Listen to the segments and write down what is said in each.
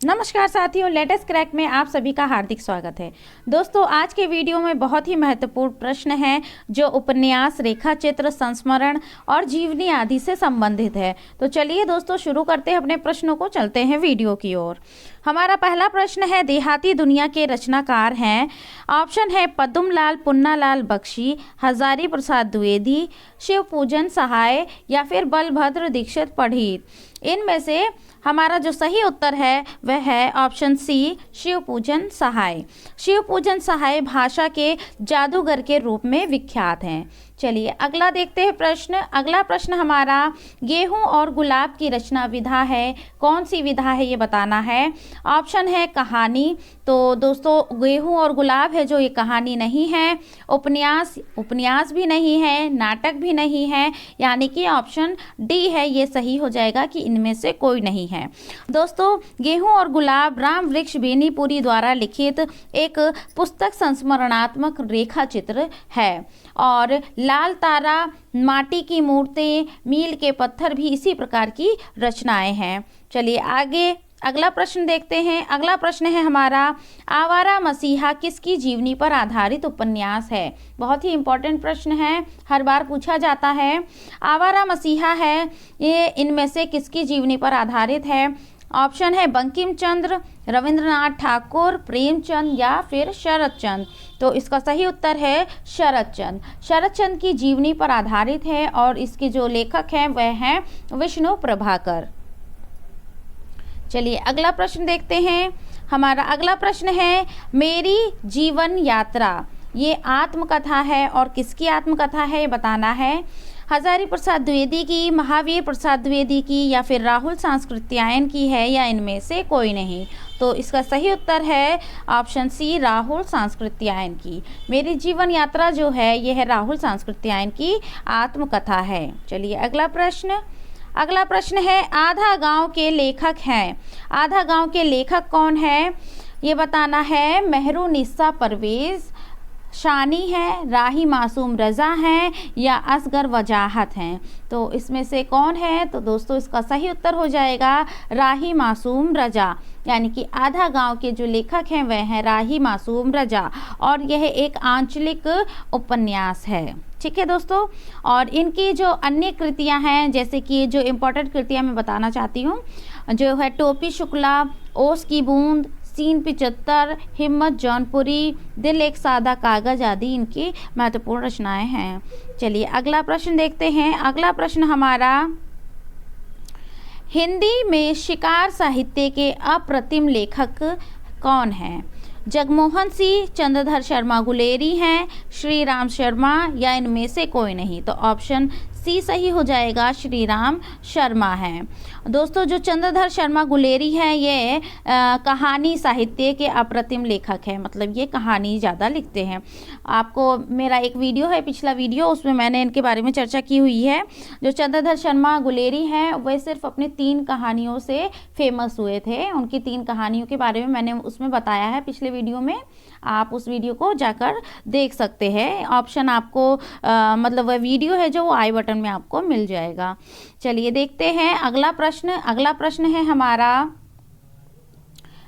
नमस्कार साथियों, latest crack में आप सभी का हार्दिक स्वागत है। दोस्तों, आज के वीडियो में बहुत ही महत्वपूर्ण प्रश्न है जो उपन्यास, रेखाचित्र, संस्मरण और जीवनी आदि से संबंधित है। तो चलिए दोस्तों शुरू करते हैं अपने प्रश्नों को, चलते हैं वीडियो की ओर। हमारा पहला प्रश्न है, देहाती दुनिया के रचनाकार हैं। ऑप्शन है पद्मलाल पुन्नालाल बख्शी, हजारी प्रसाद द्विवेदी, शिव पूजन सहाय या फिर बलभद्र दीक्षित पढ़ित। इनमें से हमारा जो सही उत्तर है वह है ऑप्शन सी, शिव पूजन सहाय। शिव पूजन सहाय भाषा के जादूगर के रूप में विख्यात हैं। चलिए अगला देखते हैं प्रश्न। अगला प्रश्न हमारा, गेहूं और गुलाब की रचना विधा है, कौन सी विधा है ये बताना है। ऑप्शन है कहानी। तो दोस्तों गेहूं और गुलाब है जो ये कहानी नहीं है, उपन्यास भी नहीं है, नाटक भी नहीं है, यानी कि ऑप्शन डी है ये सही हो जाएगा कि इनमें से कोई नहीं है। दोस्तों गेहूं और गुलाब राम वृक्ष बेनीपुरी द्वारा लिखित एक पुस्तक संस्मरणात्मक रेखा चित्र है और लाल तारा, माटी की मूर्तें, मील के पत्थर भी इसी प्रकार की रचनाएं हैं। चलिए आगे अगला प्रश्न देखते हैं। अगला प्रश्न है हमारा, आवारा मसीहा किसकी जीवनी पर आधारित उपन्यास है। बहुत ही इंपॉर्टेंट प्रश्न है, हर बार पूछा जाता है। आवारा मसीहा है ये इनमें से किसकी जीवनी पर आधारित है। ऑप्शन है बंकिम चंद्र, रविंद्रनाथ ठाकुर, प्रेमचंद या फिर शरद चंद्र। तो इसका सही उत्तर है शरद चंद्र। शरद चंद्र की जीवनी पर आधारित है और इसके जो लेखक हैं वह हैं विष्णु प्रभाकर। चलिए अगला प्रश्न देखते हैं। हमारा अगला प्रश्न है, मेरी जीवन यात्रा ये आत्मकथा है और किसकी आत्मकथा है ये बताना है। हजारी प्रसाद द्विवेदी की, महावीर प्रसाद द्विवेदी की या फिर राहुल सांस्कृत्यायन की है या इनमें से कोई नहीं। तो इसका सही उत्तर है ऑप्शन सी, राहुल सांस्कृत्यायन की। मेरी जीवन यात्रा जो है यह है राहुल सांस्कृत्यायन की आत्मकथा है। चलिए अगला प्रश्न है, आधा गांव के लेखक हैं। आधा गांव के लेखक कौन है ये बताना है। मेहरुनिसा परवेज, शानी है, राही मासूम रज़ा हैं या असगर वजाहत हैं। तो इसमें से कौन है। तो दोस्तों इसका सही उत्तर हो जाएगा राही मासूम रज़ा, यानी कि आधा गांव के जो लेखक हैं वह हैं राही मासूम रज़ा और यह एक आंचलिक उपन्यास है। ठीक है दोस्तों, और इनकी जो अन्य कृतियां हैं, जैसे कि जो इम्पोर्टेंट कृतियां मैं बताना चाहती हूँ, जो है टोपी शुक्ला, ओस की बूंद, सीन 75, हिम्मत जौनपुरी, दिल एक सादा कागज आदि इनकी महत्वपूर्ण रचनाएं हैं। चलिए अगला प्रश्न देखते हैं। अगला प्रश्न हमारा, हिंदी में शिकार साहित्य के अप्रतिम लेखक कौन हैं। जगमोहन सिंह, चंद्रधर शर्मा गुलेरी हैं, श्री राम शर्मा या इनमें से कोई नहीं। तो ऑप्शन सी सही हो जाएगा, श्री राम शर्मा हैं। दोस्तों जो चंद्रधर शर्मा गुलेरी हैं ये कहानी साहित्य के अप्रतिम लेखक हैं, मतलब ये कहानी ज़्यादा लिखते हैं। आपको मेरा एक वीडियो है, पिछला वीडियो, उसमें मैंने इनके बारे में चर्चा की हुई है। जो चंद्रधर शर्मा गुलेरी हैं वह सिर्फ अपनी 3 कहानियों से फेमस हुए थे। उनकी 3 कहानियों के बारे में मैंने उसमें बताया है पिछले वीडियो में, आप उस वीडियो को जाकर देख सकते हैं। ऑप्शन आपको मतलब वह वीडियो है जो वो आई बटन में आपको मिल जाएगा। चलिए देखते हैं अगला प्रश्न है हमारा,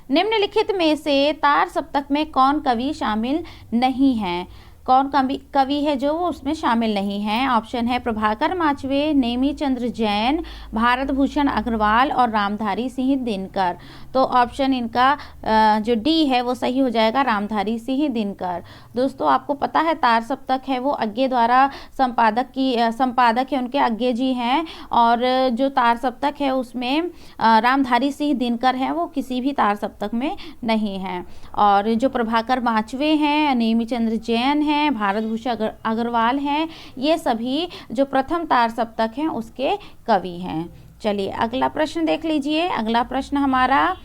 निम्नलिखित में से तार सप्तक में कौन कवि शामिल नहीं है। कौन कवि है जो वो उसमें शामिल नहीं है। ऑप्शन है प्रभाकर माचवे, नेमी चंद्र जैन, भारत भूषण अग्रवाल और रामधारी सिंह दिनकर। तो ऑप्शन इनका जो डी है वो सही हो जाएगा, रामधारी सिंह दिनकर। दोस्तों आपको पता है तार सप्तक है वो अज्ञे द्वारा संपादक है उनके अज्ञे जी हैं, और जो तार सप्तक है उसमें रामधारी सिंह दिनकर हैं, वो किसी भी तार सप्तक में नहीं हैं। और जो प्रभाकर माचवे हैं, नेमी चंद्र जैन हैं, भारत भूषण अग्रवाल हैं, ये सभी जो प्रथम तार सप्तक हैं उसके कवि हैं। चलिए अगला प्रश्न देख लीजिए। अगला प्रश्न हमारा,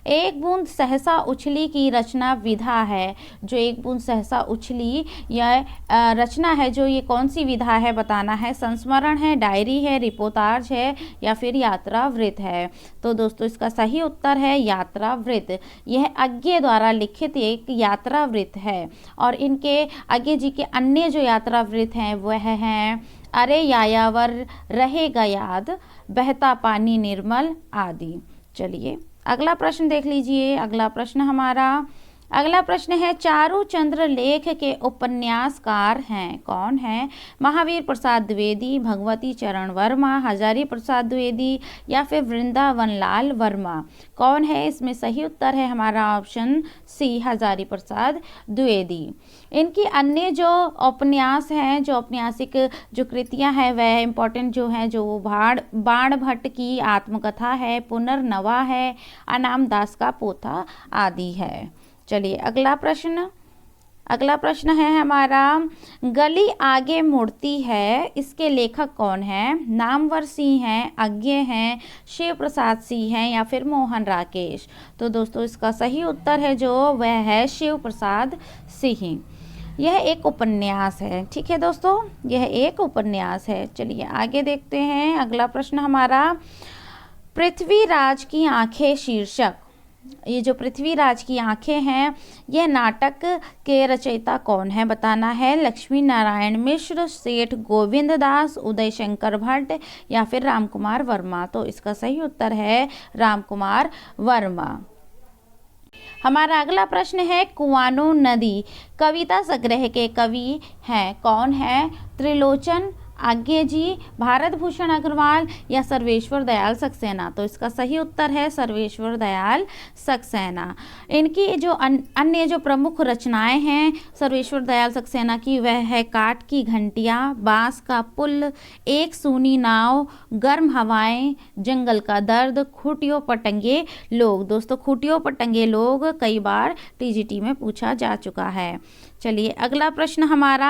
एक बूंद सहसा उछली की रचना विधा है। जो एक बूंद सहसा उछली यह रचना है जो ये कौन सी विधा है बताना है। संस्मरण है, डायरी है, रिपोर्टाज है या फिर यात्रा वृत्त है। तो दोस्तों इसका सही उत्तर है यात्रा वृत्त। यह अज्ञे द्वारा लिखित एक यात्रा वृत्त है और इनके अज्ञे जी के अन्य जो यात्रा वृत्त हैं वह हैं अरे यायावर, रहेगा याद, बहता पानी निर्मल आदि। चलिए अगला प्रश्न देख लीजिए। अगला प्रश्न है चारुचंद्र लेख के उपन्यासकार हैं, कौन है? महावीर प्रसाद द्विवेदी, भगवती चरण वर्मा, हजारी प्रसाद द्विवेदी या फिर वृंदावन लाल वर्मा। कौन है? इसमें सही उत्तर है हमारा ऑप्शन सी, हजारी प्रसाद द्विवेदी। इनकी अन्य जो उपन्यास हैं, जो औपन्यासिक जो कृतियां हैं, वह इम्पोर्टेंट जो हैं, जो बाण भट्ट की आत्मकथा है, पुनर्नवा है, अनाम दास का पोथा आदि है। चलिए अगला प्रश्न है हमारा, गली आगे मुड़ती है, इसके लेखक कौन है? नामवर सिंह हैं, अज्ञे हैं, शिव प्रसाद सिंह हैं या फिर मोहन राकेश। तो दोस्तों इसका सही उत्तर है जो वह है शिव प्रसाद सिंह। यह एक उपन्यास है, ठीक है दोस्तों, यह एक उपन्यास है। चलिए आगे देखते हैं। अगला प्रश्न हमारा, पृथ्वीराज की आंखें शीर्षक, ये जो पृथ्वीराज की आंखें हैं, यह नाटक के रचयिता कौन है? बताना है। लक्ष्मी नारायण मिश्र, सेठ गोविंद दास, उदय शंकर भट्ट या फिर रामकुमार वर्मा। तो इसका सही उत्तर है रामकुमार वर्मा। हमारा अगला प्रश्न है, कुआनो नदी कविता संग्रह के कवि हैं, कौन है? त्रिलोचन आज्ञे जी, भारत भूषण अग्रवाल या सर्वेश्वर दयाल सक्सेना। तो इसका सही उत्तर है सर्वेश्वर दयाल सक्सेना। इनकी जो अन्य जो प्रमुख रचनाएं हैं सर्वेश्वर दयाल सक्सेना की, वह है काठ की घंटियां, बांस का पुल, एक सूनी नाव, गर्म हवाएं, जंगल का दर्द, खूटियों पर टंगे लोग। दोस्तों खूटियों पर टंगे लोग कई बार टीजीटी में पूछा जा चुका है। चलिए अगला प्रश्न हमारा,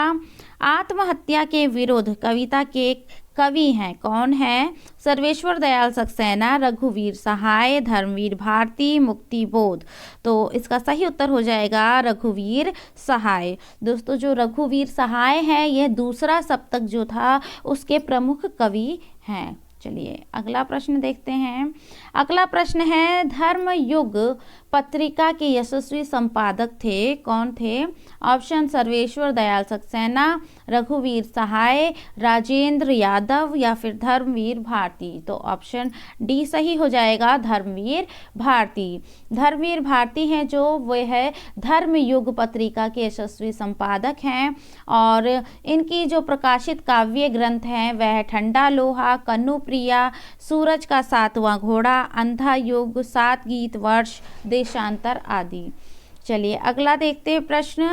आत्महत्या के विरुद्ध कविता के कवि हैं, कौन है? सर्वेश्वर दयाल सक्सेना, रघुवीर सहाय, धर्मवीर भारती, मुक्ति बोध। तो इसका सही उत्तर हो जाएगा रघुवीर सहाय। दोस्तों जो रघुवीर सहाय है, यह दूसरा सप्तक जो था उसके प्रमुख कवि हैं। चलिए अगला प्रश्न देखते हैं। अगला प्रश्न है, धर्मयुग पत्रिका के यशस्वी संपादक थे, कौन थे? ऑप्शन सर्वेश्वर दयाल सक्सेना, रघुवीर सहाय, राजेंद्र यादव या फिर धर्मवीर भारती। तो ऑप्शन डी सही हो जाएगा, धर्मवीर भारती। धर्मवीर भारती हैं जो वे है धर्मयुग पत्रिका के यशस्वी संपादक हैं, और इनकी जो प्रकाशित काव्य ग्रंथ हैं वह ठंडा लोहा, कन्नू प्रिया, सूरज का सातवां घोड़ा, अंधा युग, 7 गीत वर्ष, देशांतर आदि। चलिए अगला देखते हैं प्रश्न।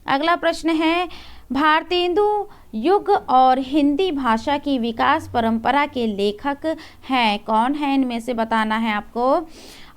अगला प्रश्न है, भारतेंदु युग और हिंदी भाषा की विकास परंपरा के लेखक हैं, कौन है? इनमें से बताना है आपको।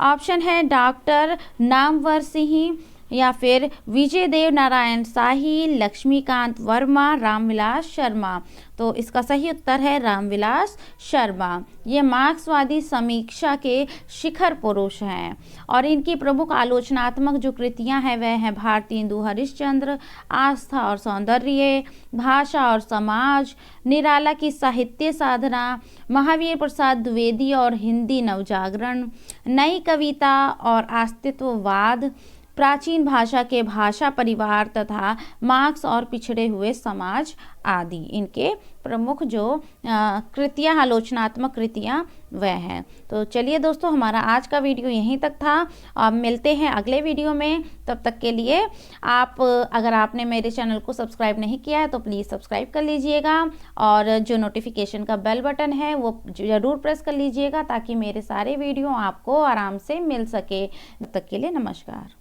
ऑप्शन है डॉक्टर नामवर सिंह या फिर विजय देव नारायण शाही, लक्ष्मीकांत वर्मा, रामविलास शर्मा। तो इसका सही उत्तर है रामविलास शर्मा। ये मार्क्सवादी समीक्षा के शिखर पुरुष हैं, और इनकी प्रमुख आलोचनात्मक जो कृतियां हैं वह हैं भारतेंदु हरिश्चंद्र, आस्था और सौंदर्य, भाषा और समाज, निराला की साहित्य साधना, महावीर प्रसाद द्विवेदी और हिंदी नवजागरण, नई कविता और अस्तित्ववाद, प्राचीन भाषा के भाषा परिवार तथा मार्क्स और पिछड़े हुए समाज आदि। इनके प्रमुख जो कृतियाँ, आलोचनात्मक कृतियाँ वह हैं। तो चलिए दोस्तों, हमारा आज का वीडियो यहीं तक था। अब मिलते हैं अगले वीडियो में। तब तक के लिए आप, अगर आपने मेरे चैनल को सब्सक्राइब नहीं किया है तो प्लीज़ सब्सक्राइब कर लीजिएगा, और जो नोटिफिकेशन का बेल बटन है वो ज़रूर प्रेस कर लीजिएगा, ताकि मेरे सारे वीडियो आपको आराम से मिल सके। तब तक के लिए नमस्कार।